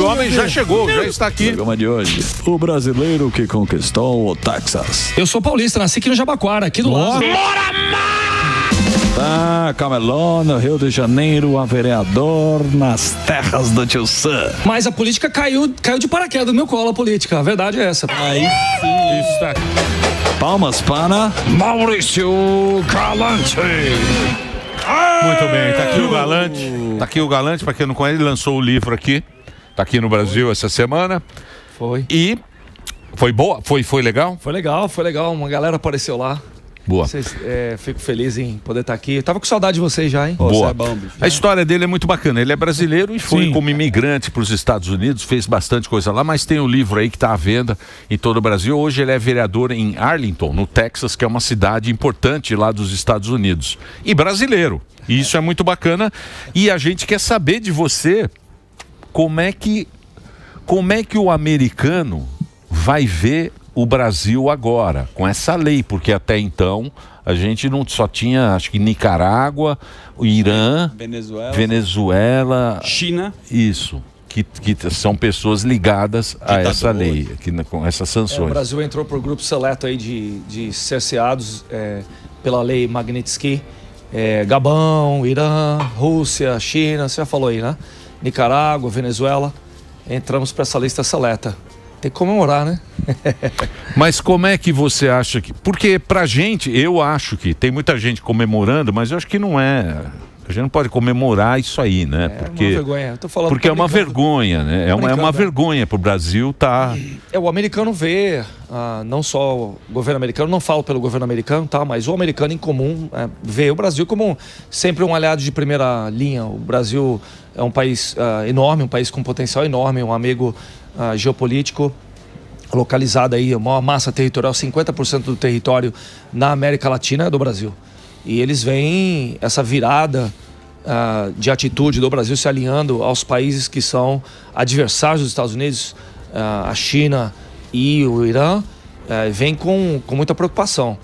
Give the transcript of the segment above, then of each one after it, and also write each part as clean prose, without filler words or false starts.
homem já chegou, já está aqui. Programa de hoje, o brasileiro que conquistou o Texas. Eu sou paulista, nasci aqui no Jabaquara, aqui do lado. Tá, Camelô, no Rio de Janeiro, a vereador nas terras do Tio Sam. Mas a política caiu de paraquedas do meu colo, a política. A verdade é essa. Aí sim. Está aqui. Palmas para Maurício Galante. Muito bem, tá aqui o Galante. Tá aqui o Galante, para quem não conhece, ele lançou o livro aqui. Tá aqui no Brasil essa semana. Foi. E foi boa? Foi legal? Foi legal. Uma galera apareceu lá. Boa. Fico feliz em poder estar aqui. Eu tava com saudade de vocês já, hein? Boa. É bom, bicho. A história dele é muito bacana. Ele é brasileiro e foi como imigrante para os Estados Unidos, fez bastante coisa lá, mas tem o livro aí que está à venda em todo o Brasil. Hoje ele é vereador em Arlington, no Texas, que é uma cidade importante lá dos Estados Unidos. E brasileiro. E isso é muito bacana. E a gente quer saber de você como é que o americano vai ver o Brasil agora, com essa lei, porque até então a gente não só tinha, acho que Nicarágua, o Irã, Venezuela, China. Isso, que são pessoas ligadas a essa lei, com essas sanções. O Brasil entrou para o grupo seleto aí de cerceados pela lei Magnitsky. Gabão, Irã, Rússia, China, você já falou aí, né? Nicarágua, Venezuela. Entramos para essa lista seleta. Tem que comemorar, né? Mas como é que você acha que... Porque pra gente, eu acho que tem muita gente comemorando, mas eu acho que não é... A gente não pode comemorar isso aí, né? Porque uma vergonha. Eu tô falando, porque é uma vergonha, né? É uma vergonha pro Brasil tá... O americano vê, não só o governo americano, não falo pelo governo americano, tá? Mas o americano em comum vê o Brasil como sempre um aliado de primeira linha. O Brasil é um país enorme, um país com potencial enorme, um amigo geopolítico, localizado aí, a maior massa territorial, 50% do território na América Latina é do Brasil. E eles veem essa virada de atitude do Brasil se alinhando aos países que são adversários dos Estados Unidos, a China e o Irã, vem com muita preocupação.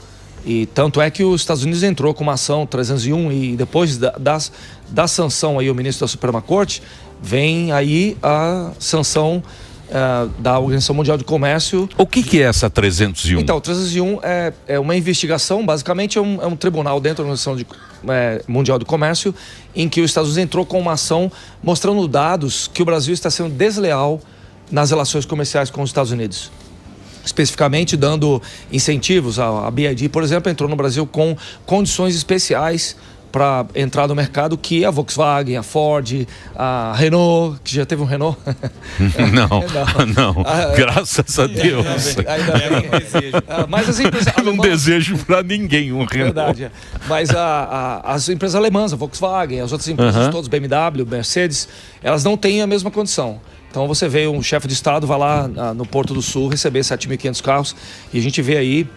E tanto é que os Estados Unidos entrou com uma ação 301 e depois da sanção aí, o ministro da Suprema Corte, vem aí a sanção da Organização Mundial de Comércio. O que é essa 301? Então, 301 é uma investigação, basicamente é um tribunal dentro da Organização Mundial do Comércio, em que os Estados Unidos entrou com uma ação mostrando dados que o Brasil está sendo desleal nas relações comerciais com os Estados Unidos. Especificamente dando incentivos. A BYD, por exemplo, entrou no Brasil com condições especiais para entrar no mercado, que a Volkswagen, a Ford, a Renault, que já teve um Renault. Não. Graças a Deus. Ainda bem. Mas as empresas Eu não desejo para ninguém um Renault. Verdade. Mas as empresas alemãs, a Volkswagen, as outras empresas todas, BMW, Mercedes, elas não têm a mesma condição. Então você vê um chefe de estado, vai lá no Porto do Sul receber 7.500 carros e a gente vê aí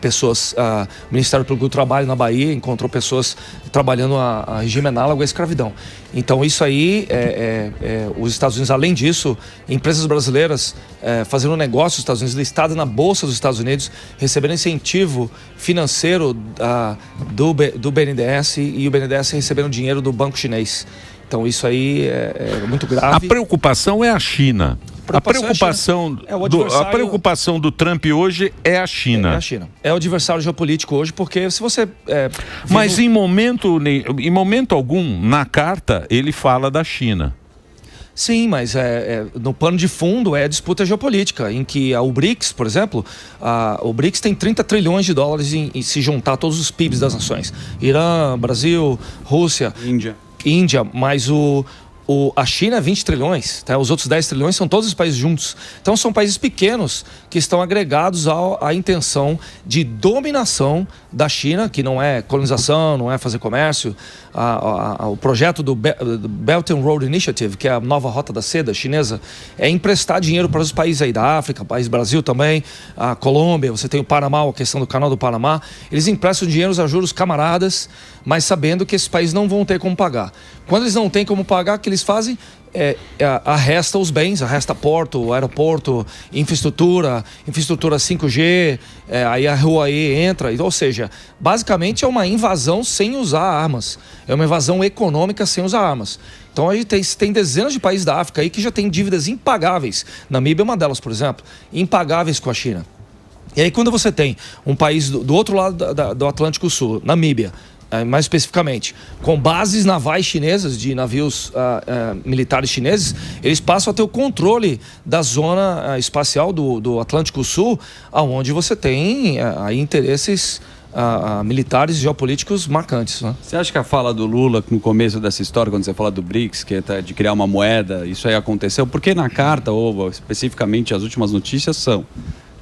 pessoas, o Ministério Público do Trabalho na Bahia encontrou pessoas trabalhando a regime análogo à escravidão. Então isso aí, os Estados Unidos, além disso, empresas brasileiras fazendo negócio nos Estados Unidos, listadas na Bolsa dos Estados Unidos, recebendo incentivo financeiro do BNDES e o BNDES recebendo dinheiro do banco chinês. Então isso aí é muito grave. A preocupação é a China. A preocupação do Trump hoje é a China. É a China. É o adversário geopolítico hoje, porque se você... Mas em momento algum, na carta, ele fala da China. Sim, mas no pano de fundo é a disputa geopolítica, em que o BRICS, por exemplo, o BRICS tem 30 trilhões de dólares em se juntar todos os PIBs das nações. Irã, Brasil, Rússia... Índia, mas a China é 20 trilhões, tá? Os outros 10 trilhões são todos os países juntos. Então são países pequenos que estão agregados à intenção de dominação da China, que não é colonização, não é fazer comércio. O projeto do Belt and Road Initiative, que é a nova rota da seda chinesa, é emprestar dinheiro para os países aí da África, o país Brasil também, a Colômbia, você tem o Panamá, a questão do canal do Panamá. Eles emprestam dinheiro a juros camaradas, mas sabendo que esses países não vão ter como pagar. Quando eles não têm como pagar, o que eles fazem? arresta os bens, arresta porto, aeroporto, infraestrutura 5G, aí a Huawei entra, ou seja, basicamente é uma invasão sem usar armas, é uma invasão econômica sem usar armas. Então a gente tem dezenas de países da África aí que já tem dívidas impagáveis. Namíbia é uma delas, por exemplo, impagáveis com a China. E aí quando você tem um país do outro lado do Atlântico Sul, Namíbia, mais especificamente, com bases navais chinesas, de navios militares chineses, eles passam a ter o controle da zona espacial do Atlântico Sul, onde você tem aí interesses militares e geopolíticos marcantes, né? Você acha que a fala do Lula no começo dessa história, quando você fala do BRICS, que é de criar uma moeda, isso aí aconteceu? Porque na carta, ou especificamente as últimas notícias são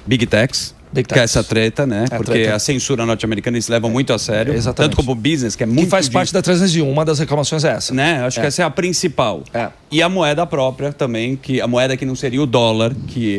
Big Techs, que é essa treta, né? Porque a censura norte-americana eles levam muito a sério. Exatamente. Tanto como business, que é muito... Que faz parte da 301, uma das reclamações é essa. Né? Acho que essa é a principal. E a moeda própria também, que a moeda que não seria o dólar, que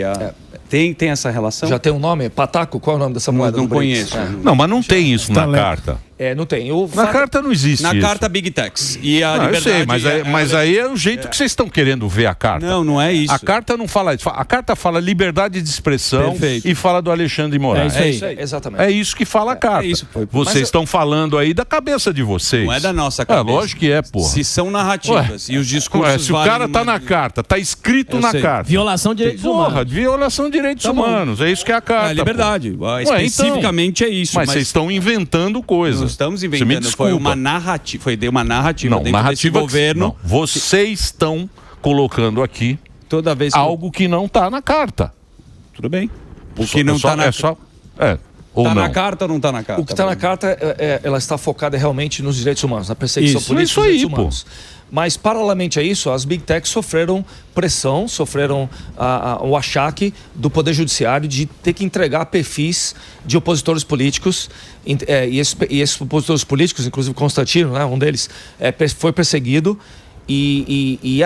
tem essa relação? Já tem um nome? Pataco? Qual é o nome dessa moeda? Não conheço. Não, mas não tem isso na carta. Não tem. Na carta não existe Na isso. carta Big Techs. E a liberdade... Eu sei, mas aí é o jeito que vocês estão querendo ver a carta. Não é isso. A carta não fala isso. A carta fala liberdade de expressão. Perfeito. E fala do Alexandre de Moraes. É isso aí. Exatamente. É isso que fala a carta. Vocês estão falando aí da cabeça de vocês. Não é da nossa cabeça. Lógico que é, porra. Se são narrativas e os discursos... se o cara tá na carta, tá escrito na carta. Violação de direitos humanos. Violação de direitos humanos. É isso que é a carta. É liberdade. Especificamente é isso. Mas vocês estão inventando coisas. Não estamos inventando. Foi uma narrativa. Foi uma narrativa não, dentro narrativa desse governo. Não. Vocês estão colocando aqui toda vez algo que não está na carta. Tudo bem. O que não está na carta. Está na carta ou não está na carta? O que está na carta, ela está focada realmente nos direitos humanos, na perseguição política dos direitos humanos. Mas, paralelamente a isso, as Big Techs sofreram pressão, sofreram o achaque do Poder Judiciário de ter que entregar perfis de opositores políticos. E esses opositores políticos, inclusive Constantino, né, um deles, foi perseguido. E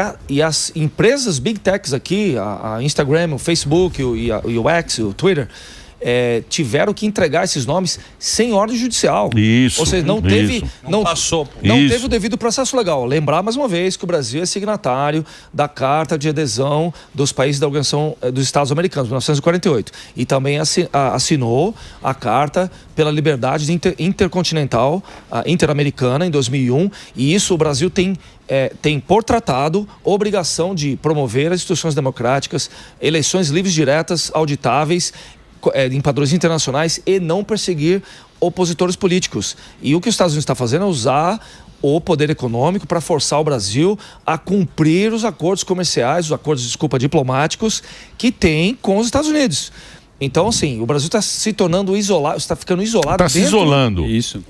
as empresas Big Techs aqui, a Instagram, o Facebook, e o X, o Twitter... tiveram que entregar esses nomes sem ordem judicial. Isso. Ou seja, não teve o devido processo legal. Lembrar mais uma vez que o Brasil é signatário da Carta de Adesão dos países da Organização dos Estados Americanos, 1948. E também assinou a Carta pela Liberdade Intercontinental Interamericana em 2001. E isso o Brasil tem por tratado obrigação de promover as instituições democráticas, eleições livres, diretas, auditáveis, em padrões internacionais e não perseguir opositores políticos. E o que os Estados Unidos está fazendo é usar o poder econômico para forçar o Brasil a cumprir os acordos comerciais, os acordos, diplomáticos que tem com os Estados Unidos. Então, assim, o Brasil está se tornando isolado, está ficando isolado. Está se isolando.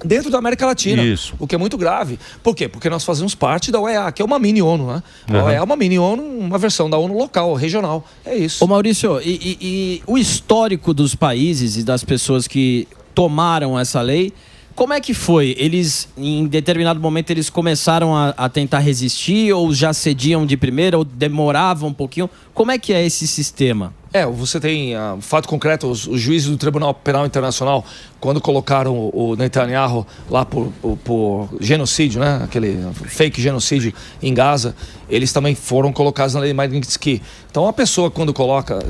Dentro da América Latina. Isso. O que é muito grave. Por quê? Porque nós fazemos parte da OEA, que é uma mini ONU, né? A OEA é uma mini ONU, uma versão da ONU local, regional. É isso. Ô Maurício, e o histórico dos países e das pessoas que tomaram essa lei, como é que foi? Eles, em determinado momento, eles começaram a tentar resistir ou já cediam de primeira ou demoravam um pouquinho? Como é que é esse sistema? Você tem fato concreto, os juízes do Tribunal Penal Internacional, quando colocaram o Netanyahu lá por genocídio, né? Aquele fake genocídio em Gaza, eles também foram colocados na lei Magnitsky. Então a pessoa, quando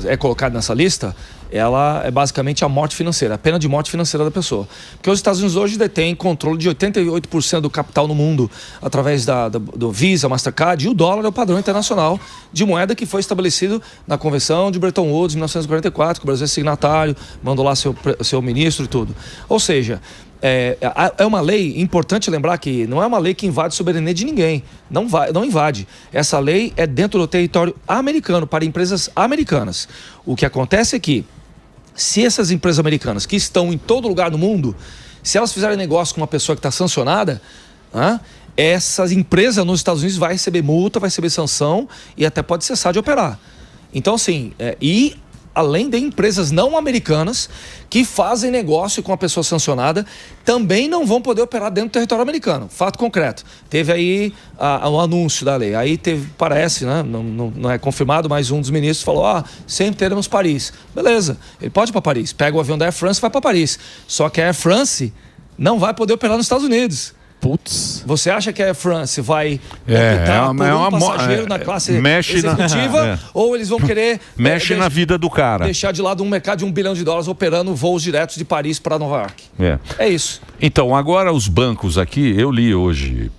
é colocada nessa lista, ela é basicamente a morte financeira, a pena de morte financeira da pessoa. Porque os Estados Unidos hoje detêm controle de 88% do capital no mundo através do Visa, Mastercard, e o dólar é o padrão internacional de moeda que foi estabelecido na Convenção de Bretton Woods, em 1944, que o Brasil é signatário, mandou lá seu ministro e tudo. Ou seja, é uma lei, importante lembrar que não é uma lei que invade a soberania de ninguém, não invade. Essa lei é dentro do território americano, para empresas americanas. O que acontece é que, se essas empresas americanas, que estão em todo lugar do mundo, se elas fizerem negócio com uma pessoa que está sancionada, essas empresas nos Estados Unidos vai receber multa, vai receber sanção e até pode cessar de operar. Então, assim, além de empresas não americanas que fazem negócio com a pessoa sancionada, também não vão poder operar dentro do território americano. Fato concreto. Teve aí um anúncio da lei. Aí parece, né? Não é confirmado, mas um dos ministros falou, sempre teremos Paris. Beleza, ele pode ir para Paris. Pega o avião da Air France e vai para Paris. Só que a Air France não vai poder operar nos Estados Unidos. Putz. Você acha que a Air France vai optar por um passageiro na classe executiva ou eles vão querer na vida do cara, deixar de lado um mercado de $1 bilhão operando voos diretos de Paris para Nova York? É isso. Então, agora os bancos aqui, eu li hoje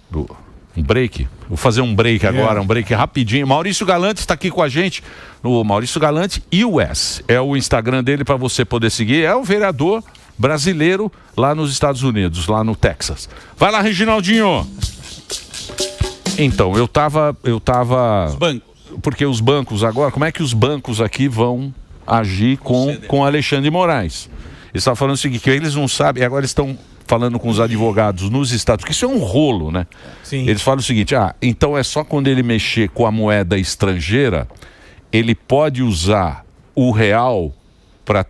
um break, vou fazer um break agora, um break rapidinho. Maurício Galante está aqui com a gente, no Maurício Galante US, é o Instagram dele para você poder seguir, é o vereador brasileiro lá nos Estados Unidos, lá no Texas. Vai lá, Reginaldinho. Então, eu tava... Os bancos. Porque os bancos agora, como é que os bancos aqui vão agir com Alexandre de Moraes? Eles estavam falando o seguinte, que eles não sabem, agora eles estão falando com os advogados nos Estados Unidos, porque isso é um rolo, né? Sim. Eles falam o seguinte, então é só quando ele mexer com a moeda estrangeira, ele pode usar o real para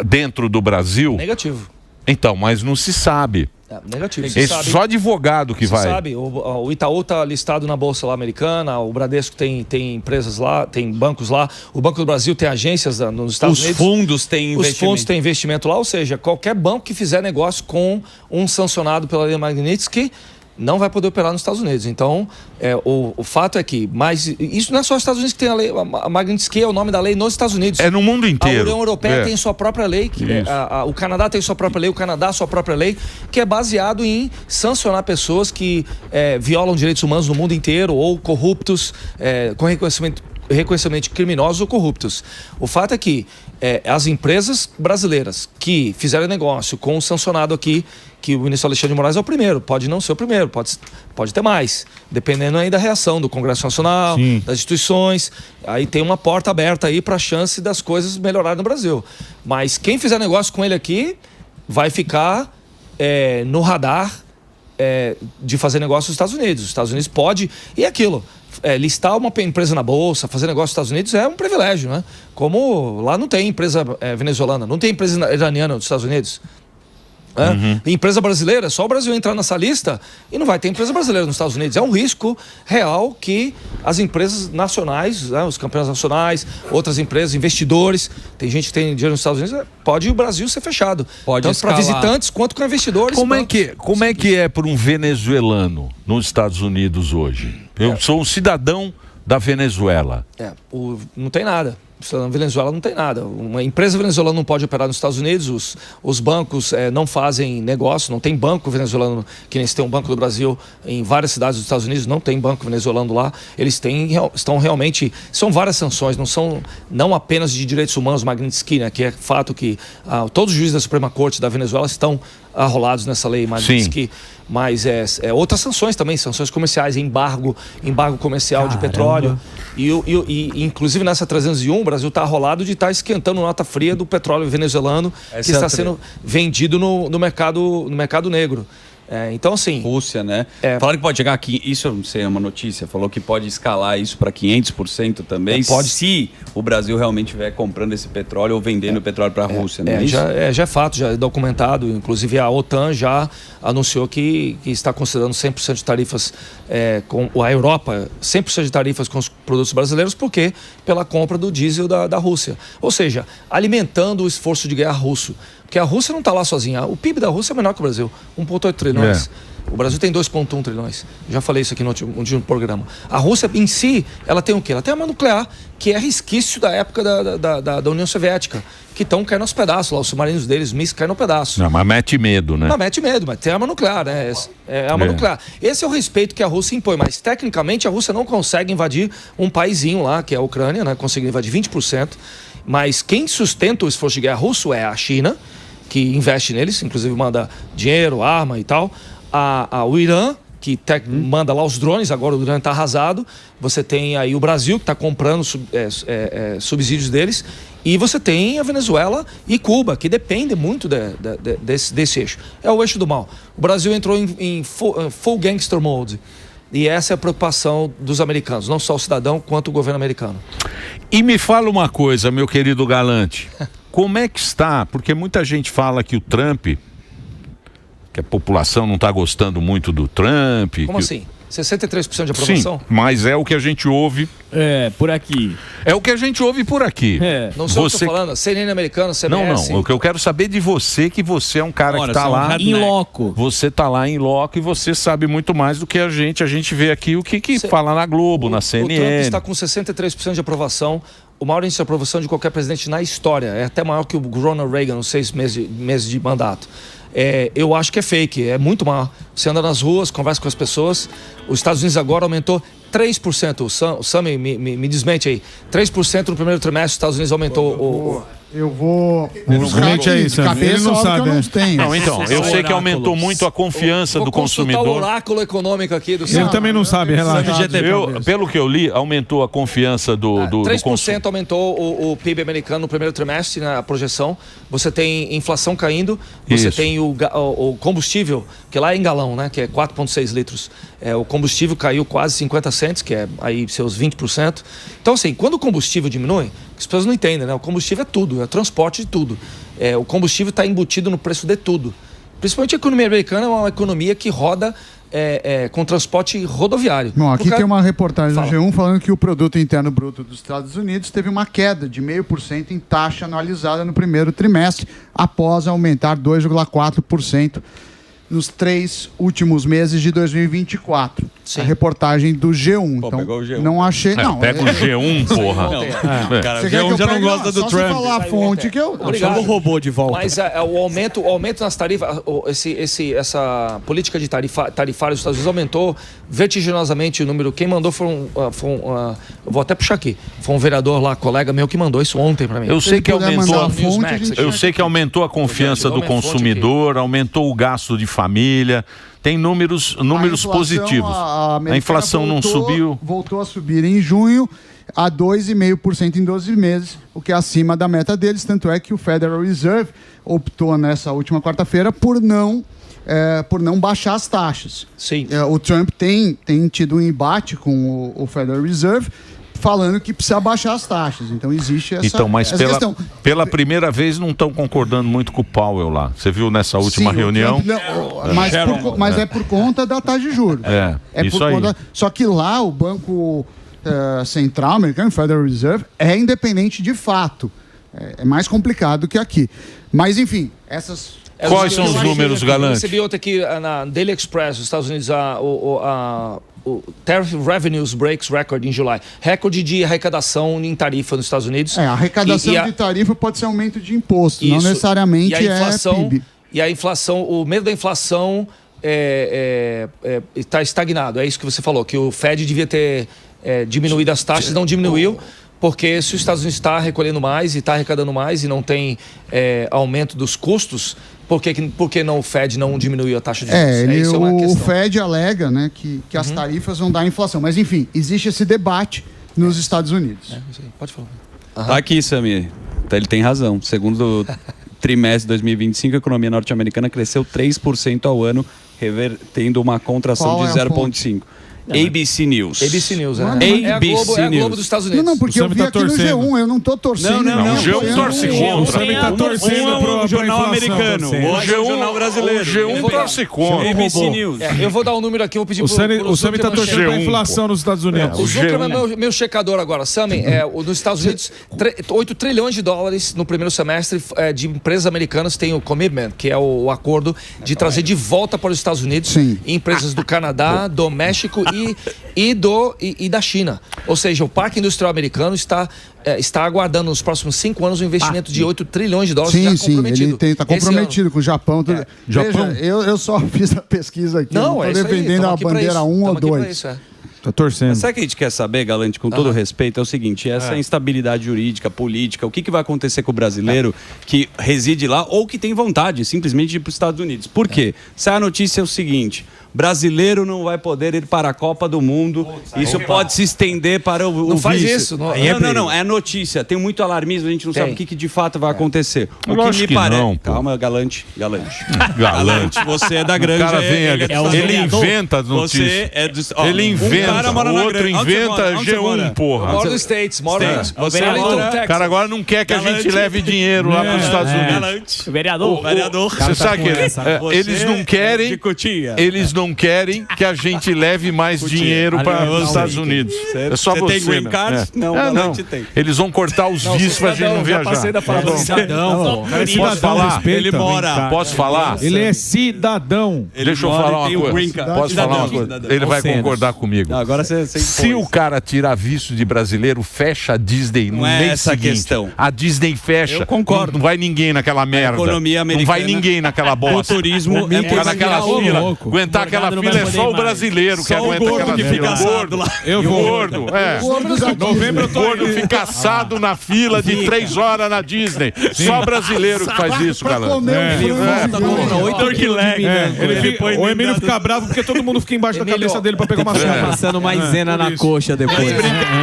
dentro do Brasil? Negativo. Então, mas não se sabe. Negativo. Só advogado que vai. Sabe, o Itaú está listado na Bolsa lá americana, o Bradesco tem empresas lá, tem bancos lá, o Banco do Brasil tem agências nos Estados Unidos. Os fundos têm investimento. Os fundos têm investimento lá, ou seja, qualquer banco que fizer negócio com um sancionado pela lei Magnitsky não vai poder operar nos Estados Unidos. Então, o fato é que... Mas isso não é só os Estados Unidos que tem a lei. A Magnitsky é o nome da lei nos Estados Unidos. É no mundo inteiro. A União Europeia tem sua própria lei. O Canadá tem sua própria lei. O Canadá sua própria lei. Que é baseado em sancionar pessoas que violam direitos humanos no mundo inteiro ou corruptos, com reconhecimento criminosos ou corruptos. O fato é que as empresas brasileiras que fizeram negócio com o sancionado aqui, que o ministro Alexandre de Moraes é o primeiro, pode não ser o primeiro, pode ter mais, dependendo aí da reação do Congresso Nacional, das instituições, aí tem uma porta aberta aí para a chance das coisas melhorarem no Brasil. Mas quem fizer negócio com ele aqui vai ficar no radar de fazer negócio nos Estados Unidos. Os Estados Unidos pode, e aquilo, listar uma empresa na bolsa, fazer negócio nos Estados Unidos é um privilégio, né? Como lá não tem empresa venezuelana, não tem empresa iraniana nos Estados Unidos. Empresa brasileira, só o Brasil entrar nessa lista e não vai ter empresa brasileira nos Estados Unidos. É um risco real que as empresas nacionais, os campeões nacionais, outras empresas, investidores, tem gente que tem dinheiro nos Estados Unidos, pode o Brasil ser fechado. Tanto para visitantes quanto para investidores. Como é que é para um venezuelano nos Estados Unidos hoje? Eu sou um cidadão da Venezuela. Não tem nada. Na Venezuela não tem nada. Uma empresa venezuelana não pode operar nos Estados Unidos, os bancos não fazem negócio, não tem banco venezuelano, que nem se tem um Banco do Brasil em várias cidades dos Estados Unidos, não tem banco venezuelano lá. Eles estão realmente... São várias sanções, não apenas de direitos humanos, Magnitsky, né, que é fato que todos os juízes da Suprema Corte da Venezuela estão arrolados nessa lei Magnitsky, mas outras sanções também, sanções comerciais, embargo comercial de petróleo. E inclusive nessa 301, o Brasil está arrolado de estar esquentando nota fria do petróleo venezuelano que está sendo vendido no mercado negro. Então, assim... Rússia, né? Falaram que pode chegar aqui, isso eu não sei, é uma notícia, falou que pode escalar isso para 500% também, se o Brasil realmente estiver comprando esse petróleo ou vendendo o petróleo para a Rússia, né? Já é fato, já é documentado, inclusive a OTAN já anunciou que está considerando 100% de tarifas com a Europa, 100% de tarifas com os produtos brasileiros, porque pela compra do diesel da Rússia. Ou seja, alimentando o esforço de guerra russo. Porque a Rússia não está lá sozinha. O PIB da Rússia é menor que o Brasil, 1,8 trilhões. O Brasil tem 2,1 trilhões. Já falei isso aqui no último programa. A Rússia em si, ela tem o quê? Ela tem arma nuclear, que é resquício da época da União Soviética, que estão caindo aos pedaços lá, os submarinos deles, mísseis caem no pedaço. Não, mas mete medo, né? Não, mete medo, mas tem arma nuclear, né? Arma nuclear. Esse é o respeito que a Rússia impõe, mas tecnicamente a Rússia não consegue invadir um paizinho lá, que é a Ucrânia, né? Consegue invadir 20%, mas quem sustenta o esforço de guerra russo é a China, que investe neles, inclusive manda dinheiro, arma e tal. O Irã, que manda lá os drones, agora o Irã está arrasado. Você tem aí o Brasil, que está comprando subsídios deles. E você tem a Venezuela e Cuba, que dependem muito desse eixo. É o eixo do mal. O Brasil entrou em full gangster mode. E essa é a preocupação dos americanos, não só o cidadão, quanto o governo americano. E me fala uma coisa, meu querido Galante. Como é que está? Porque muita gente fala que o Trump, que a população não está gostando muito do Trump. Como assim? 63% de aprovação? Sim, mas é o que a gente ouve. Por aqui. É o que a gente ouve por aqui. Não sei o que eu tô falando. CNN americana, CBS. Não. O que eu quero saber de você, que você é um cara que tá lá em loco. Você tá lá em loco e você sabe muito mais do que a gente. A gente vê aqui o que fala na Globo, na CNN. O Trump está com 63% de aprovação. O maior índice de aprovação de qualquer presidente na história. É até maior que o Ronald Reagan nos 6 meses de mandato. Eu acho que é fake, é muito maior. Você anda nas ruas, conversa com as pessoas. Os Estados Unidos agora aumentou 3%. O Sam me desmente aí. 3% no primeiro trimestre, os Estados Unidos aumentou Eu vou... Desmente aí, Sam. Ele não sabe, então, eu sei que aumentou muito a confiança do consumidor. Vou consultar o oráculo econômico aqui do Sam. Ele também não sabe, relaxa. Pelo que eu li, aumentou a confiança do 3% aumentou o PIB americano no primeiro trimestre, na projeção. Você tem inflação caindo, você tem o combustível, que lá é em galão, né? Que é 4,6 litros. O combustível caiu quase 50 cents, que é aí seus 20%. Então, assim, quando o combustível diminui, as pessoas não entendem, né? O combustível é tudo, é o transporte de tudo. O combustível está embutido no preço de tudo. Principalmente a economia americana é uma economia que roda com transporte rodoviário. Bom, aqui tem uma reportagem do G1 falando que o Produto Interno Bruto dos Estados Unidos teve uma queda de 0,5% em taxa anualizada no primeiro trimestre, após aumentar 2,4% nos 3 últimos meses de 2024. Sim. A reportagem do G1. Pô, então, pegou o G1. não achei... não, pega o G1, porra. Cara, o G1 já não gosta do Trump. Só falar a fonte que eu... Chama o robô de volta. Mas o aumento nas tarifas, essa política de tarifária dos Estados Unidos aumentou vertiginosamente o número. Quem mandou eu vou até puxar aqui. Foi um vereador lá, colega meu, que mandou isso ontem para mim. Eu sei que aumentou a confiança do consumidor, aumentou o gasto de família. Tem números positivos. A inflação não subiu. Voltou a subir em junho a 2,5% em 12 meses, o que é acima da meta deles. Tanto é que o Federal Reserve optou nessa última quarta-feira por não baixar as taxas. Sim. O Trump tem tido um embate com o Federal Reserve, falando que precisa baixar as taxas. Então existe essa, mas questão. Pela primeira vez não estão concordando muito com o Powell lá. Você viu nessa última reunião? Mas é por conta da taxa de juros. Isso por conta. Só que lá o Banco Central americano, Federal Reserve, é independente de fato. É mais complicado que aqui. Mas enfim, essas... Quais são os números, Galante? Eu recebi ontem aqui na Daily Express, dos Estados Unidos, o Tariff Revenues Breaks Record em julho. Recorde de arrecadação em tarifa nos Estados Unidos. A arrecadação de tarifa pode ser aumento de imposto, não necessariamente PIB. E a inflação, o medo da inflação está estagnado. É isso que você falou, que o Fed devia ter diminuído as taxas, não diminuiu. Porque se os Estados Unidos está recolhendo mais e está arrecadando mais e não tem aumento dos custos, por que não o Fed não diminuiu a taxa de juros? O Fed alega, né, que as tarifas vão dar inflação. Mas, enfim, existe esse debate nos Estados Unidos. Pode falar. Tá aqui, Samir. Ele tem razão. Segundo trimestre de 2025, a economia norte-americana cresceu 3% ao ano, revertendo uma contração de 0,5%. ABC News. ABC News, é a Globo dos Estados Unidos. Não, porque eu vi aqui no G1, eu não tô torcendo. Não, o G1 torce contra. O Sam tá torcendo pro jornal americano. O G1 brasileiro. O G1 torce contra. ABC News. Eu vou dar um número aqui, vou pedir pro O Sam tá torcendo pra inflação nos Estados Unidos. O Zuckerman é meu checador agora. Sam, nos Estados Unidos, 8 trilhões de dólares no primeiro semestre de empresas americanas tem o commitment, que é o acordo de trazer de volta para os Estados Unidos empresas do Canadá, do México e da China. Ou seja, o Parque Industrial Americano está aguardando nos próximos 5 anos um investimento de 8 trilhões de dólares. Sim, ele está comprometido com o Japão. Japão? Veja, eu só fiz a pesquisa aqui. Não estou defendendo a bandeira 1 ou 2. Tá torcendo. Mas sabe o que a gente quer saber, Galante, com todo respeito, é o seguinte, essa instabilidade jurídica, política, o que vai acontecer com o brasileiro que reside lá ou que tem vontade simplesmente de ir para os Estados Unidos? Por quê? Se a notícia é o seguinte... Brasileiro não vai poder ir para a Copa do Mundo. Isso pode se estender para o Não faz vice. isso. Não, é notícia. Tem muito alarmismo, a gente não sabe o que de fato vai acontecer. O que me parece... Não, calma, Galante. Você é da granja. O cara vem ele inventa as notícias. Você é do... Ele inventa. O outro inventa G1, porra. Moro nos States. O cara agora não quer que a gente leve dinheiro lá para os Estados Unidos. Vereador. Você sabe que eles não querem... Eles não não querem que a gente leve mais dinheiro para os Estados Unidos. É só você. Tem green card? Não, não. Eles vão cortar os vistos pra gente não viajar. Posso falar? Ele mora. Posso falar? Ele é cidadão. Deixa eu falar uma coisa. Posso falar uma coisa? Ele vai concordar comigo. Agora você se o cara tirar visto de brasileiro, fecha a Disney no mês seguinte. A Disney fecha. Eu concordo. Não vai ninguém naquela merda. Economia americana. Não vai ninguém naquela bosta. O turismo ficar naquela fila. Aguentar aquela fila é só o brasileiro que aguenta aquela fila. Gordo lá. Eu vou. Gordo, Novembro eu tô gordo fica assado na fila de 3 horas na Disney. Só brasileiro que faz isso, galera. Ele volta com 8 turkey leg. O Emílio fica bravo porque todo mundo fica embaixo da cabeça dele pra pegar uma sopa. Passando maisena na coxa depois.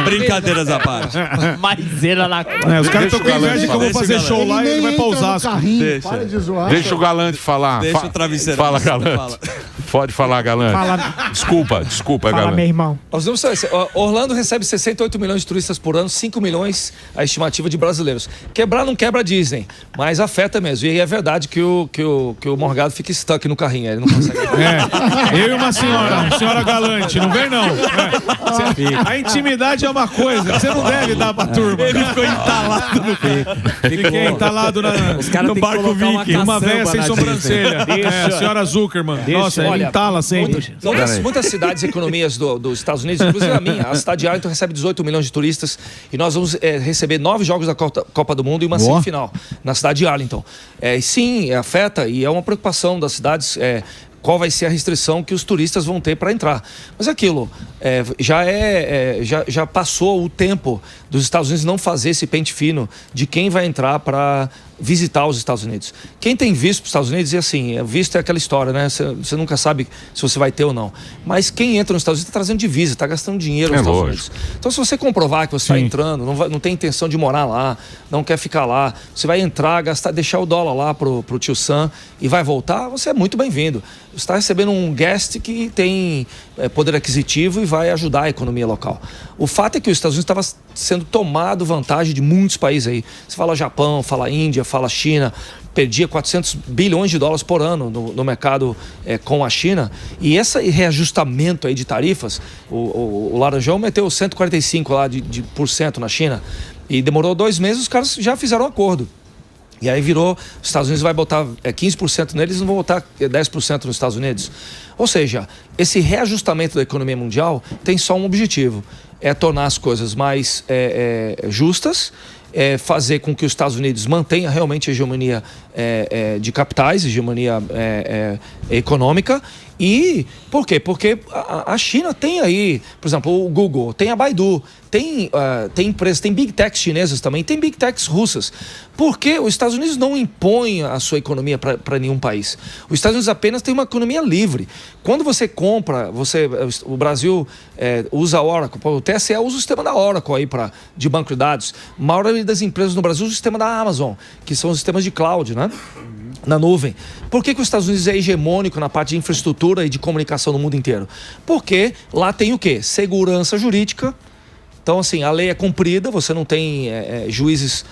Brincadeiras à parte. Maisena na coxa. Os caras estão com inveja que eu vou fazer show lá e ele vai pra Osasco. Deixa o Galante falar. Deixa o travesseiro. Fala, Galante. Pode falar, Galante. Desculpa, Galante. Fala, meu irmão. Orlando recebe 68 milhões de turistas por ano, 5 milhões a estimativa de brasileiros. Quebrar não quebra a Disney, mas afeta mesmo. E é verdade que o Morgado fica stuck no carrinho, ele não consegue. Eu e uma senhora Galante, não vem não. A intimidade é uma coisa, você não deve dar pra turma. Ele ficou entalado no Fiquei entalado no barco Viking. Uma velha sem sobrancelha. A senhora Zuckerman. Nossa, ele entala sempre. Muitas cidades e economias dos Estados Unidos, inclusive a minha, a cidade de Arlington recebe 18 milhões de turistas e nós vamos receber 9 jogos da Copa do Mundo e uma semifinal na cidade de Arlington. Sim, afeta e é uma preocupação das cidades. Qual vai ser a restrição que os turistas vão ter para entrar. Mas aquilo, já passou o tempo dos Estados Unidos não fazer esse pente fino de quem vai entrar para visitar os Estados Unidos. Quem tem visto para os Estados Unidos, e assim, visto é aquela história, né? Você nunca sabe se você vai ter ou não. Mas quem entra nos Estados Unidos está trazendo divisa, está gastando dinheiro nos Estados Unidos. Então, se você comprovar que você está entrando, não tem intenção de morar lá, não quer ficar lá, você vai entrar, deixar o dólar lá pro tio Sam e vai voltar, você é muito bem-vindo. Você está recebendo um guest que tem poder aquisitivo e vai ajudar a economia local. O fato é que os Estados Unidos estava sendo tomado vantagem de muitos países aí. Você fala Japão, fala Índia, fala China, perdia 400 bilhões de dólares por ano no mercado com a China. E esse reajustamento aí de tarifas, o Laranjão meteu 145% lá por cento na China e demorou 2 meses, os caras já fizeram um acordo. E aí virou, os Estados Unidos vai botar 15% neles e não vão botar 10% nos Estados Unidos. Ou seja, esse reajustamento da economia mundial tem só um objetivo, é tornar as coisas mais justas, fazer com que os Estados Unidos mantenha realmente a hegemonia de capitais, hegemonia econômica. E por quê? Porque a China tem aí, por exemplo, o Google, tem a Baidu, tem empresas, tem Big Techs chinesas também, tem Big Techs russas. Porque os Estados Unidos não impõem a sua economia para nenhum país. Os Estados Unidos apenas têm uma economia livre. Quando você compra, o Brasil usa a Oracle, o TSE usa o sistema da Oracle aí de banco de dados. A maioria das empresas no Brasil usa o sistema da Amazon, que são os sistemas de cloud, né? Na nuvem. Por que os Estados Unidos é hegemônico na parte de infraestrutura e de comunicação no mundo inteiro? Porque lá tem o quê? Segurança jurídica. Então, assim, a lei é cumprida, você não tem juízes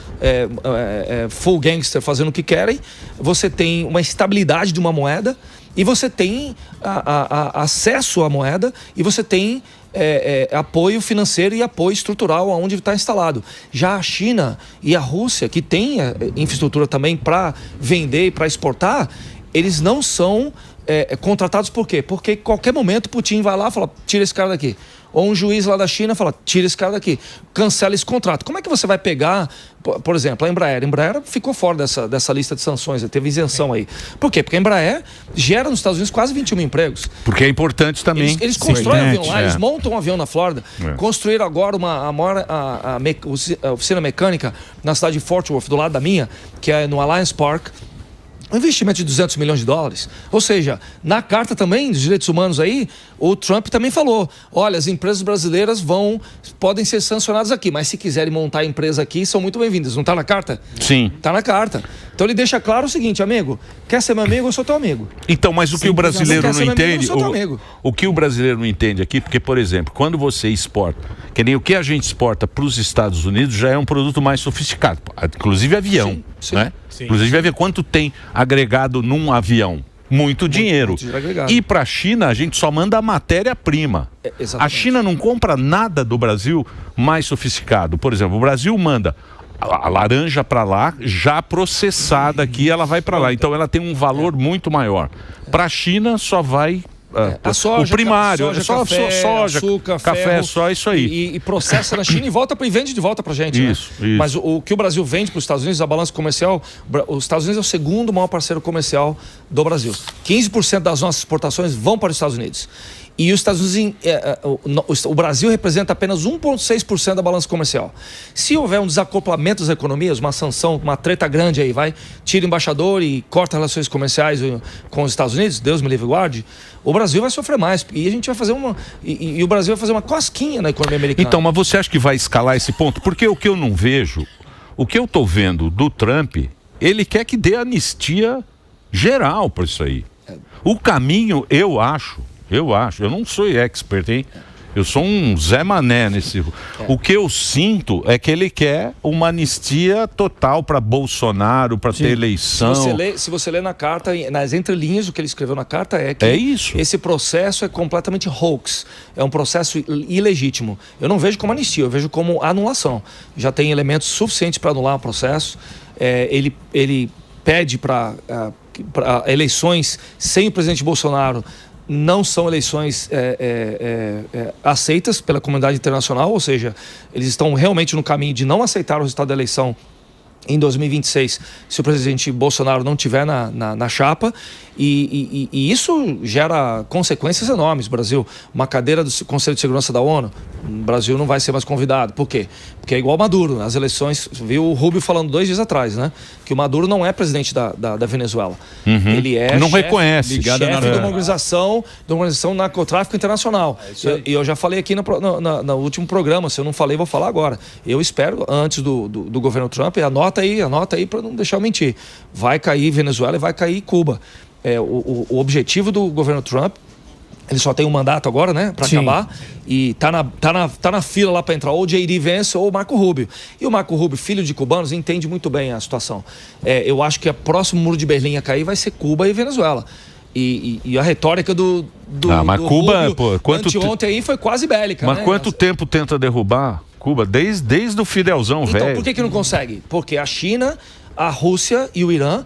full gangster fazendo o que querem, você tem uma estabilidade de uma moeda e você tem acesso à moeda e você tem apoio financeiro e apoio estrutural onde está instalado. Já a China e a Rússia, que tem infraestrutura também para vender e para exportar, eles não são contratados por quê? Porque qualquer momento Putin vai lá e fala, tira esse cara daqui. Ou um juiz lá da China fala, tira esse cara daqui, cancela esse contrato. Como é que você vai pegar, por exemplo, a Embraer? A Embraer ficou fora dessa lista de sanções, teve isenção aí. Por quê? Porque a Embraer gera nos Estados Unidos quase 21 mil empregos. Porque é importante também. Eles constroem avião lá, eles montam um avião na Flórida. Construíram agora a maior oficina mecânica na cidade de Fort Worth, do lado da minha, que é no Alliance Park. Um investimento de 200 milhões de dólares. Ou seja, na carta também dos direitos humanos aí, o Trump também falou, olha, as empresas brasileiras podem ser sancionadas aqui, mas se quiserem montar a empresa aqui, são muito bem-vindas. Não está na carta? Sim. Está na carta. Então ele deixa claro o seguinte, amigo, quer ser meu amigo, eu sou teu amigo. Então, mas o que o brasileiro não entende, o que o brasileiro não entende aqui, porque, por exemplo, quando você exporta, que nem o que a gente exporta para os Estados Unidos já é um produto mais sofisticado, inclusive avião, sim, né? Sim. Inclusive vai ver quanto tem agregado num avião. muito dinheiro. E para a China, a gente só manda a matéria-prima. A China não compra nada do Brasil mais sofisticado. Por exemplo, o Brasil manda a laranja para lá, já processada aqui, ela vai para lá. Então ela tem um valor muito maior. Para a China só vai... a soja, o primário, soja, açúcar, café, ferro, só isso aí. E processa na China e vende de volta pra gente. Isso, né? isso. Mas o que o Brasil vende para os Estados Unidos, a balança comercial, os Estados Unidos é o segundo maior parceiro comercial do Brasil. 15% das nossas exportações vão para os Estados Unidos. E os Estados Unidos, o Brasil representa apenas 1,6% da balança comercial. Se houver um desacoplamento das economias, uma sanção, uma treta grande aí, tira o embaixador e corta relações comerciais com os Estados Unidos, Deus me livre e guarde, o Brasil vai sofrer mais. E a gente vai fazer e o Brasil vai fazer uma cosquinha na economia americana. Então, mas você acha que vai escalar esse ponto? Porque o que eu não vejo, o que eu tô vendo do Trump, ele quer que dê anistia geral para isso aí. O caminho, eu não sou expert, hein? Eu sou um Zé Mané nesse... O que eu sinto é que ele quer uma anistia total para Bolsonaro, para ter eleição. Se você lê na carta, nas entrelinhas, o que ele escreveu na carta é que esse processo é completamente hoax. É um processo ilegítimo. Eu não vejo como anistia, eu vejo como anulação. Já tem elementos suficientes para anular o processo. Ele pede para eleições sem o presidente Bolsonaro. Não são eleições aceitas pela comunidade internacional, ou seja, eles estão realmente no caminho de não aceitar o resultado da eleição em 2026, se o presidente Bolsonaro não estiver na chapa, e isso gera consequências enormes. Brasil, uma cadeira do Conselho de Segurança da ONU, o Brasil não vai ser mais convidado. Por quê? Porque é igual Maduro. Nas eleições, viu o Rubio falando 2 dias atrás, né? Que o Maduro não é presidente da Venezuela. Ele é não reconhece. Chefe de uma organização narcotráfico internacional. E eu já falei aqui no último programa, se eu não falei, vou falar agora. Eu espero, antes do governo Trump, anota aí para não deixar eu mentir. Vai cair Venezuela e vai cair Cuba. O objetivo do governo Trump, ele só tem um mandato agora, né, para acabar, e tá na fila lá para entrar ou o J.D. Vance ou o Marco Rubio. E o Marco Rubio, filho de cubanos, entende muito bem a situação. Eu acho que o próximo muro de Berlim a cair vai ser Cuba e Venezuela. E a retórica do Cuba, Rubio, anteontem aí foi quase bélica. Mas quanto tempo tenta derrubar Cuba? Desde o Fidelzão, velho. Então, por que não consegue? Porque a China, a Rússia e o Irã,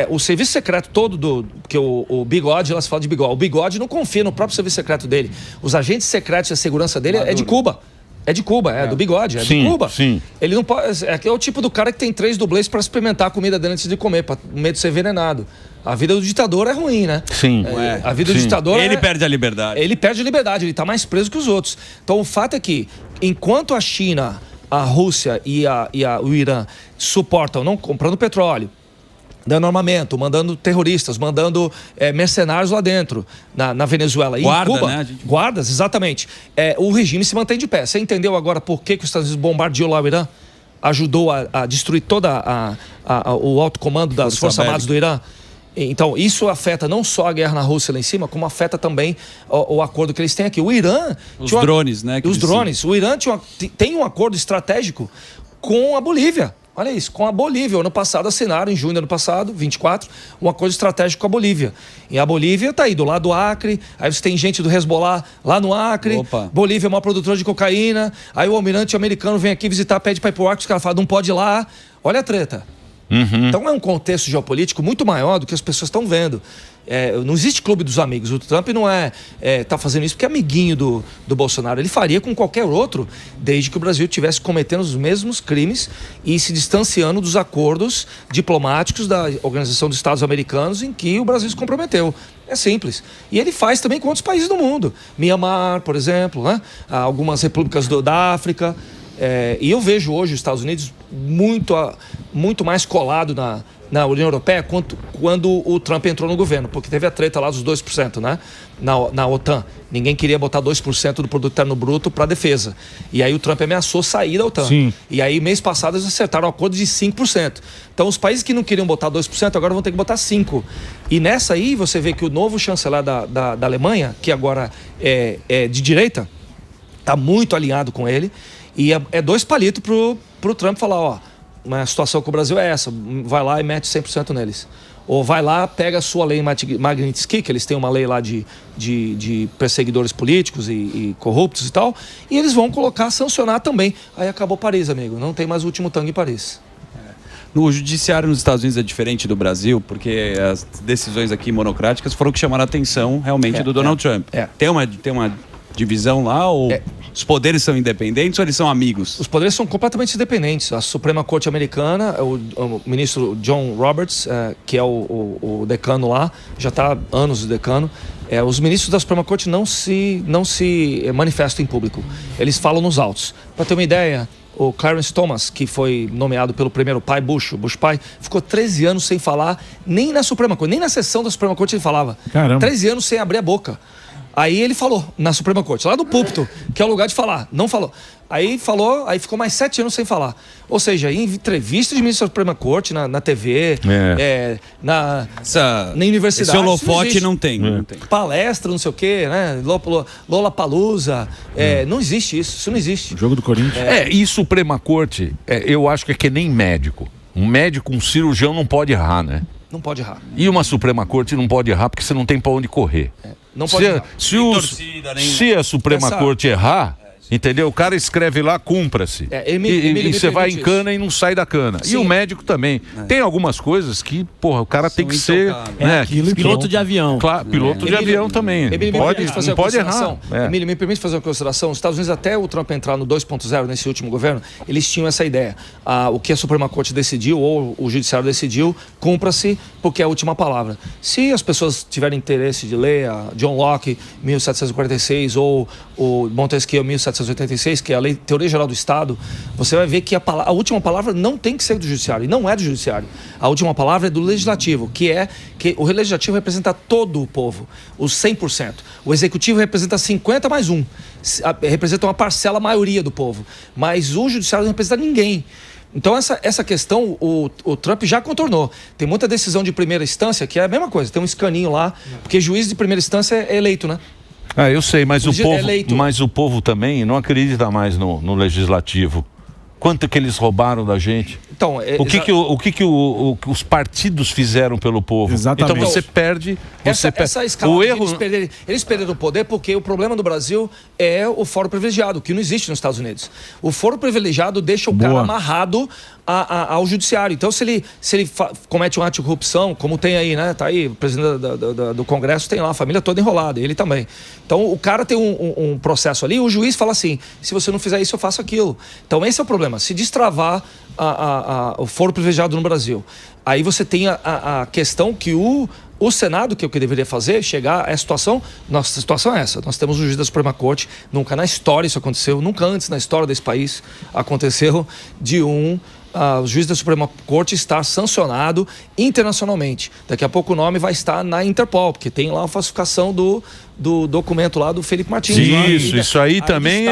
o serviço secreto todo porque o Bigode, lá se fala de Bigode, o Bigode não confia no próprio serviço secreto dele. Os agentes secretos e a segurança dele é de Cuba. É de Cuba, do Bigode, de Cuba. Sim. Ele não pode. É o tipo do cara que tem 3 dublês para experimentar a comida dele antes de comer, para medo de ser envenenado. A vida do ditador é ruim, né? Sim. A vida do ditador ele perde a liberdade. Ele perde a liberdade, ele tá mais preso que os outros. Então o fato é que, enquanto a China, a Rússia e o Irã suportam, não comprando petróleo, dando armamento, mandando terroristas, mandando mercenários lá dentro, na Venezuela e em Cuba, né? Guardas, exatamente. O regime se mantém de pé. Você entendeu agora por que os Estados Unidos bombardeou lá o Irã? Ajudou a destruir toda o alto comando das Forças Armadas do Irã? Então, isso afeta não só a guerra na Rússia lá em cima, como afeta também o acordo que eles têm aqui. O Irã... drones, né? Os drones. O Irã tem um acordo estratégico com a Bolívia. Olha isso, com a Bolívia. Ano passado assinaram, em junho do ano passado, 24, um acordo estratégico com a Bolívia. E a Bolívia está aí, do lado do Acre, aí você tem gente do Hezbollah lá no Acre. Opa. Bolívia é uma produtora de cocaína, aí o almirante americano vem aqui visitar, pede para ir pro Acre, os caras falam, não pode ir lá. Olha a treta. Então é um contexto geopolítico muito maior do que as pessoas estão vendo. Não existe clube dos amigos. O Trump não tá fazendo isso porque é amiguinho do Bolsonaro. Ele faria com qualquer outro, desde que o Brasil estivesse cometendo os mesmos crimes e se distanciando dos acordos diplomáticos da Organização dos Estados Americanos em que o Brasil se comprometeu. É simples. E ele faz também com outros países do mundo. Myanmar, por exemplo, né? Algumas repúblicas da África. E eu vejo hoje os Estados Unidos muito mais colado na União Europeia quando o Trump entrou no governo, porque teve a treta lá dos 2%, né? Na OTAN. Ninguém queria botar 2% do produto interno bruto para defesa. E aí o Trump ameaçou sair da OTAN. Sim. E aí, mês passado, eles acertaram um acordo de 5%. Então, os países que não queriam botar 2%, agora vão ter que botar 5%. E nessa aí, você vê que o novo chanceler da Alemanha, que agora é de direita, está muito alinhado com ele. E é 2 palitos pro Trump falar, a situação com o Brasil é essa, vai lá e mete 100% neles. Ou vai lá, pega a sua lei Magnitsky, que eles têm uma lei lá de perseguidores políticos e corruptos e tal, e eles vão colocar, sancionar também. Aí acabou Paris, amigo. Não tem mais o último tango em Paris. No judiciário nos Estados Unidos é diferente do Brasil, porque as decisões aqui monocráticas foram o que chamaram a atenção realmente do Donald Trump. Tem uma divisão lá ou os poderes são independentes ou eles são amigos? Os poderes são completamente independentes. A Suprema Corte Americana, o ministro John Roberts, que é o decano lá, já está há anos de decano, os ministros da Suprema Corte não se manifestam em público. Eles falam nos autos. Para ter uma ideia, o Clarence Thomas, que foi nomeado pelo primeiro pai Bush, o Bush pai, ficou 13 anos sem falar, nem na Suprema Corte, nem na sessão da Suprema Corte ele falava. Caramba. 13 anos sem abrir a boca. Aí ele falou na Suprema Corte, lá do púlpito, que é o lugar de falar, não falou. Aí falou, aí ficou mais 7 anos sem falar. Ou seja, em entrevista de ministro da Suprema Corte, na TV, na universidade. Esse holofote não tem. Palestra, não sei o quê, né? Lollapalooza. Não existe isso não existe. O jogo do Corinthians. E Suprema Corte, eu acho que é nem médico. Um cirurgião não pode errar, né? Não pode errar. E uma Suprema Corte não pode errar porque você não tem pra onde correr. Não pode errar. Se a Suprema Corte errar, entendeu? O cara escreve lá, cumpra-se. E você vai em cana e não sai da cana. Sim. E o médico também. Tem algumas coisas que, porra, o cara tem que ser... Piloto de avião. Claro, piloto de avião também. Não pode errar. Emílio, me permite fazer uma consideração. Os Estados Unidos, até o Trump entrar no 2.0, nesse último governo, eles tinham essa ideia. O que a Suprema Corte decidiu, ou o Judiciário decidiu, cumpra-se, porque é a última palavra. Se as pessoas tiverem interesse de ler a John Locke, 1746, ou o Montesquieu, 1786, que é a lei Teoria Geral do Estado, você vai ver que a última palavra não tem que ser do Judiciário, e não é do Judiciário. A última palavra é do Legislativo, que o Legislativo representa todo o povo, os 100%. O Executivo representa 50 mais 1, representa uma parcela, a maioria do povo. Mas o Judiciário não representa ninguém. Então essa questão o Trump já contornou. Tem muita decisão de primeira instância que é a mesma coisa, tem um escaninho lá, porque juiz de primeira instância é eleito, né? Eu sei, mas o povo também não acredita mais no legislativo. Quanto que eles roubaram da gente? Então, o que os partidos fizeram pelo povo? Exatamente. Então você perde... Essa escala eles perderam o poder porque o problema do Brasil é o foro privilegiado, que não existe nos Estados Unidos. O foro privilegiado deixa o cara amarrado ao judiciário. Então, se ele comete um ato de corrupção, como tem aí, né? Tá aí, o presidente do Congresso tem lá a família toda enrolada, ele também. Então, o cara tem um processo ali, o juiz fala assim, se você não fizer isso, eu faço aquilo. Então, esse é o problema. Se destravar o foro privilegiado no Brasil, aí você tem a questão que o Senado, que é o que deveria fazer, chegar à situação... Nossa situação é essa. Nós temos um juiz da Suprema Corte, nunca na história isso aconteceu, nunca antes na história desse país aconteceu de o juiz da Suprema Corte estar sancionado internacionalmente. Daqui a pouco o nome vai estar na Interpol, porque tem lá a falsificação do documento lá do Felipe Martins. Isso aí também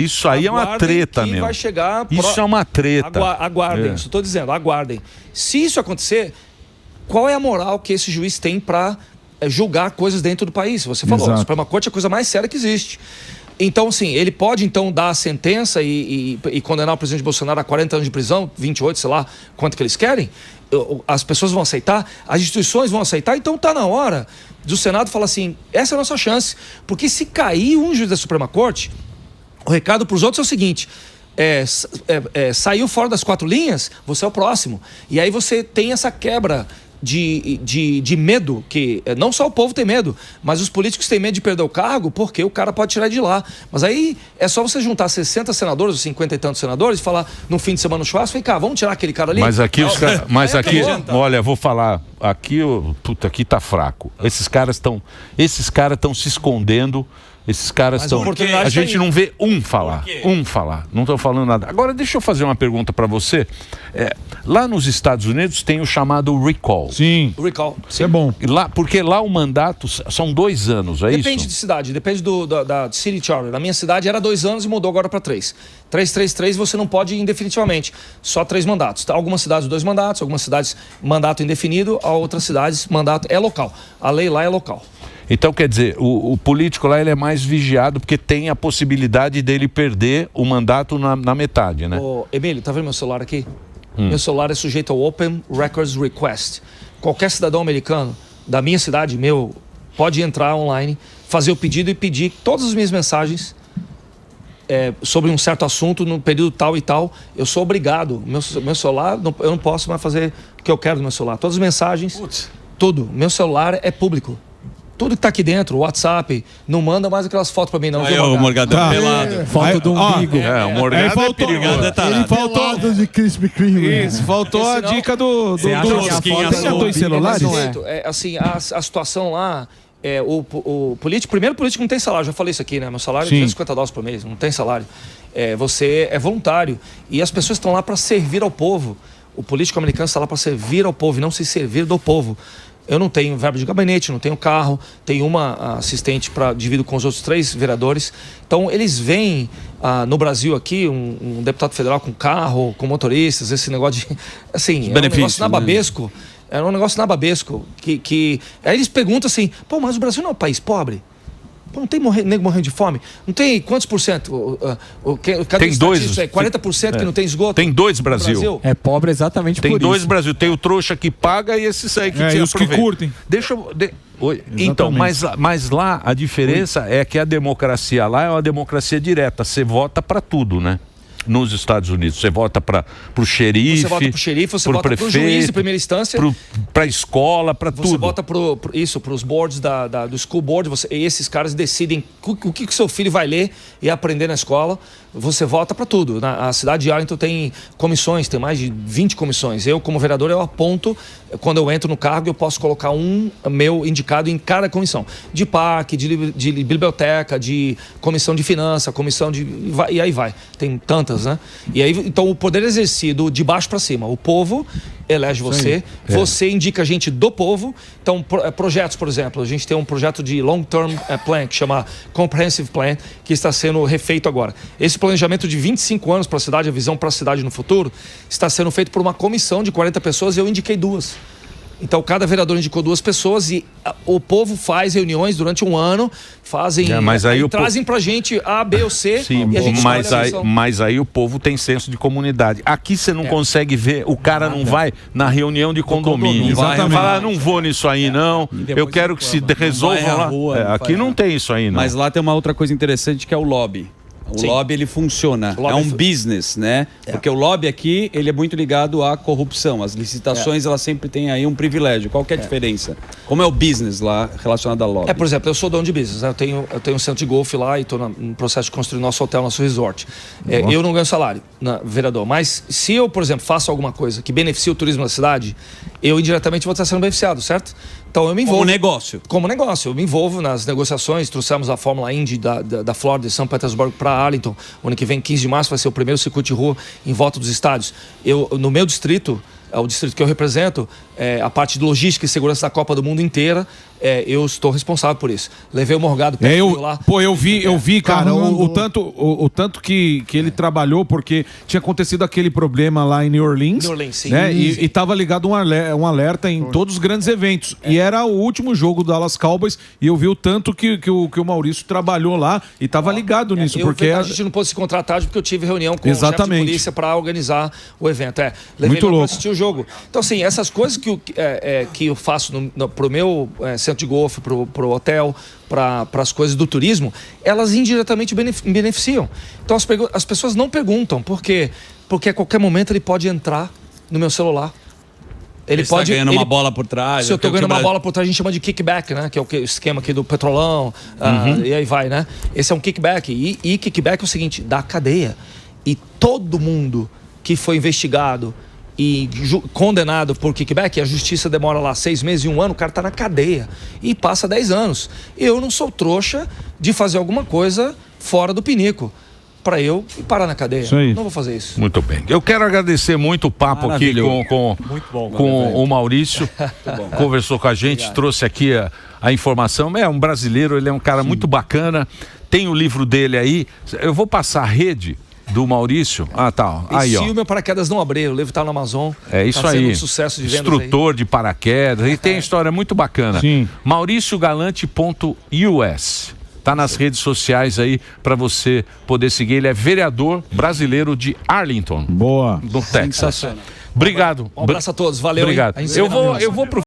isso aí é uma treta, meu. Vai chegar isso é uma treta. Aguardem, isso estou dizendo, aguardem. Se isso acontecer, qual é a moral que esse juiz tem para julgar coisas dentro do país? Você falou, a Suprema Corte é a coisa mais séria que existe. Então, sim, ele pode, então, dar a sentença e condenar o presidente Bolsonaro a 40 anos de prisão, 28, sei lá, quanto que eles querem. As pessoas vão aceitar, as instituições vão aceitar, então tá na hora do Senado falar assim, essa é a nossa chance. Porque se cair um juiz da Suprema Corte, o recado para os outros é o seguinte... saiu fora das 4 linhas, você é o próximo. E aí você tem essa quebra de medo, que não só o povo tem medo, mas os políticos têm medo de perder o cargo, porque o cara pode tirar de lá. Mas aí é só você juntar 60 senadores, ou 50 e tantos senadores, e falar no fim de semana no churrasco, vem cá, vamos tirar aquele cara ali? Mas aqui olha, vou falar, aqui tá fraco. Esses caras estão se escondendo. Esses caras estão... A gente não vê um falar. Não estão falando nada. Agora, deixa eu fazer uma pergunta para você. Lá nos Estados Unidos tem o chamado recall. Sim. Recall. Isso é bom. Porque lá o mandato são 2 anos, é isso? Depende de cidade, depende da City Charter. Na minha cidade era 2 anos e mudou agora para 3. 3 você não pode ir indefinitivamente. Só 3 mandatos. Algumas cidades 2 mandatos, algumas cidades mandato indefinido, outras cidades mandato é local. A lei lá é local. Então, quer dizer, o político lá ele é mais vigiado porque tem a possibilidade dele perder o mandato na metade, né? Emílio, tá vendo meu celular aqui? Meu celular é sujeito ao Open Records Request. Qualquer cidadão americano da minha cidade, pode entrar online, fazer o pedido e pedir todas as minhas mensagens sobre um certo assunto no período tal e tal. Eu sou obrigado. Meu celular, eu não posso mais fazer o que eu quero no meu celular. Todas as mensagens, tudo. Meu celular é público. Tudo que tá aqui dentro, o WhatsApp, não manda mais aquelas fotos pra mim, não. Aí o Morgadão pelado. Foto do umbigo. O Morgado é perigoso. Ele faltou de Krispy Kreme. Isso, faltou a dica do Rosquinha. Você já tem celulares? Assim, a situação lá... o primeiro político não tem salário, já falei isso aqui, né? Meu salário é $250 por mês, não tem salário. Você é voluntário. E as pessoas estão lá para servir ao povo. O político americano está lá para servir ao povo e não se servir do povo. Eu não tenho verba de gabinete, não tenho carro, tenho uma assistente para dividir com os outros 3 vereadores. Então, eles vêm no Brasil aqui, um deputado federal com carro, com motoristas, esse negócio de... Assim, é um negócio nababesco. É um negócio nababesco. Aí eles perguntam assim, pô, mas o Brasil não é um país pobre? Pô, não tem nego morrendo de fome? Não tem quantos por cento? Tem 2. 40% que não tem esgoto? Tem 2 Brasil. É pobre exatamente por isso. Tem 2 Brasil. Tem o trouxa que paga e esses aí que te os que curtem. Então, mas lá a diferença é que a democracia lá é uma democracia direta. Você vota para tudo, né? Nos Estados Unidos. Você vota para o xerife, você vota para o xerife, você vota para o juiz de primeira instância, para a escola, para tudo. Você vota para os boards do school board, e esses caras decidem o que o seu filho vai ler e aprender na escola. Você vota para tudo. A cidade de Arlington tem comissões, tem mais de 20 comissões. Eu, como vereador, eu aponto, quando eu entro no cargo, eu posso colocar um meu indicado em cada comissão. De parque, de biblioteca, de comissão de finanças, comissão de... E aí vai. Tem tantas, né? E aí, então, o poder exercido de baixo para cima. O povo elege você, você indica gente do povo. Então, projetos, por exemplo, a gente tem um projeto de long-term plan, que chama Comprehensive Plan, que está sendo refeito agora. Esse planejamento de 25 anos para a cidade, a visão para a cidade no futuro, está sendo feito por uma comissão de 40 pessoas e eu indiquei 2. Então, cada vereador indicou 2 pessoas e o povo faz reuniões durante um ano, trazem pra gente A, B ou C. Sim, e a gente mas aí o povo tem senso de comunidade. Aqui você não consegue ver, o cara não vai na reunião de condomínio. Exatamente. Fala, não vou nisso aí não, eu quero que se resolvam lá. Aqui não tem isso aí não. Mas lá tem uma outra coisa interessante que é o lobby. O lobby, ele funciona. É um business, né? Porque o lobby aqui, ele é muito ligado à corrupção. As licitações, elas sempre têm aí um privilégio. Qual que é a diferença? Como é o business lá relacionado ao lobby? Por exemplo, eu sou dono de business, né? Eu tenho um centro de golfe lá e estou no processo de construir nosso hotel, nosso resort. Eu não ganho salário, vereador. Mas se eu, por exemplo, faço alguma coisa que beneficie o turismo da cidade, eu indiretamente vou estar sendo beneficiado, certo? Então eu me envolvo. Como negócio. Eu me envolvo nas negociações. Trouxemos a Fórmula Indy da Flórida, de São Petersburgo para Arlington. O ano que vem, 15 de março, vai ser o primeiro circuito de rua em volta dos estádios. No meu distrito, o distrito que eu represento, a parte de logística e segurança da Copa do Mundo inteira, eu estou responsável por isso. Levei o Morgado lá. Pô, eu vi, cara, o tanto que ele trabalhou, porque tinha acontecido aquele problema lá em New Orleans. Sim. Né? E tava ligado um alerta em todos os grandes eventos. E era o último jogo do Dallas Cowboys, e eu vi o tanto que o Maurício trabalhou lá e tava ligado nisso. Porque a gente não pôde se encontrar tarde porque eu tive reunião com o chefe de polícia para organizar o evento. Levei muito louco. Para assistir o jogo. Então, assim, essas coisas que eu faço pro meu centro de golfe, pro hotel, para as coisas do turismo, elas indiretamente beneficiam. Então as pessoas não perguntam por quê? Porque a qualquer momento ele pode entrar no meu celular. Ele pode ganhando uma bola por trás. Se eu estou ganhando uma bola por trás, a gente chama de kickback, né? Que é o esquema aqui do Petrolão. E aí vai, né? Esse é um kickback. E kickback é o seguinte, da cadeia. E todo mundo que foi investigado e condenado por kickback, a justiça demora lá 6 meses e 1 ano, o cara tá na cadeia e passa 10 anos. Eu não sou trouxa de fazer alguma coisa fora do pinico para eu parar na cadeia. Não vou fazer isso. Muito bem. Eu quero agradecer muito o papo aqui com o Maurício. Conversou com a gente, trouxe aqui a informação. É um brasileiro, ele é um cara muito bacana. Tem o livro dele aí. Eu vou passar a rede do Maurício. Tá. Aí, ó. Se o meu paraquedas não abrir, o livro tá no Amazon. É isso aí. Um sucesso de vendas. Instrutor de paraquedas. E tem história muito bacana. Sim. MauricioGalante.us. Tá nas redes sociais aí para você poder seguir. Ele é vereador brasileiro de Arlington. Boa. No Texas. Obrigado. Um abraço a todos, valeu. Obrigado. Hein? Eu vou pro